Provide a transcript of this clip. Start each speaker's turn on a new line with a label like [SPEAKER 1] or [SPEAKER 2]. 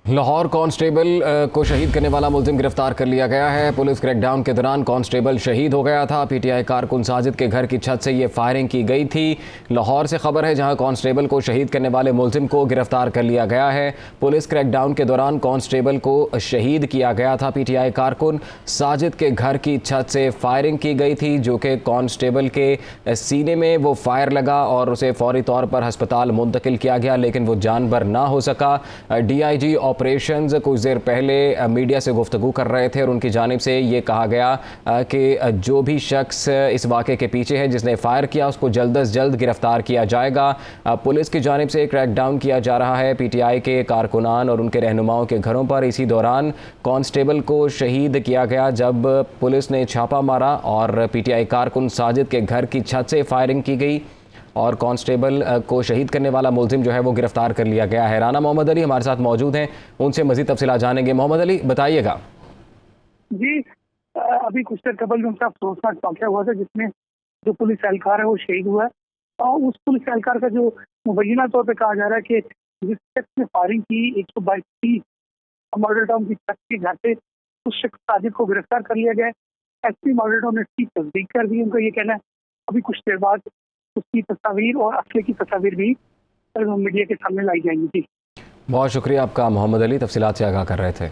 [SPEAKER 1] Lahore constable को शहीद करने वाला मुलजिम गिरफ्तार कर लिया गया है। पुलिस क्रैकडाउन के दौरान कांस्टेबल शहीद हो गया था। पीटीआई कारकुन साजिद के घर की छत से ये फायरिंग की गई थी। लाहौर से खबर है, जहां कांस्टेबल को शहीद करने वाले मुलजिम को गिरफ्तार कर लिया गया है। पुलिस क्रैकडाउन के दौरान कांस्टेबल को शहीद किया गया था। पीटीआई कारकुन साजिद के घर की छत से फायरिंग की गई थी, जो कि कांस्टेबल के सीने में वो फायर लगा और उसे फौरी तौर पर अस्पताल मुंतकिल किया गया, लेकिन वो जानबर ना हो सका। डीआईजी ऑपरेशंस कुछ देर पहले मीडिया से गुफ्तगू कर रहे थे और उनकी जानिब से ये कहा गया कि जो भी शख्स इस वाक़े के पीछे है, जिसने फायर किया, उसको जल्द अज जल्द गिरफ्तार किया जाएगा। पुलिस की जानिब से क्रैकडाउन किया जा रहा है पीटीआई के कारकुनान और उनके रहनुमाओं के घरों पर। इसी दौरान कांस्टेबल को शहीद किया गया जब पुलिस ने छापा मारा और पीटीआई कारकुन साजिद के घर की छत से फायरिंग की गई और कांस्टेबल को शहीद करने वाला मुलजिम जो है वो गिरफ्तार कर लिया गया है। राना मोहम्मद अली हमारे साथ मौजूद हैं, उनसे मजीद तफसीलात जानेंगे। मोहम्मद अली, बताइएगा।
[SPEAKER 2] जी, अभी कुछ देर कबल उनका अफसोसनाक वाक़या हुआ था, जिसमें जो पुलिस एहलकार है वो शहीद हुआ है। और उस पुलिस एहलकार का जो मुबैना तौर पे कहा जा रहा है कि जिस शख्स ने फायरिंग की 122 मॉडल टाउन की छत के घर से, उस शख्स साजिद को गिरफ्तार कर लिया गया है। एसपी मॉडल टाउन ने इसकी तस्दीक कर दी। उनका ये कहना है अभी कुछ देर बाद उसकी तस्वीर और असले की तस्वीर भी मीडिया के सामने लाई जाएंगी।
[SPEAKER 1] बहुत शुक्रिया आपका मोहम्मद अली, तफसीलात से आगाह कर रहे थे।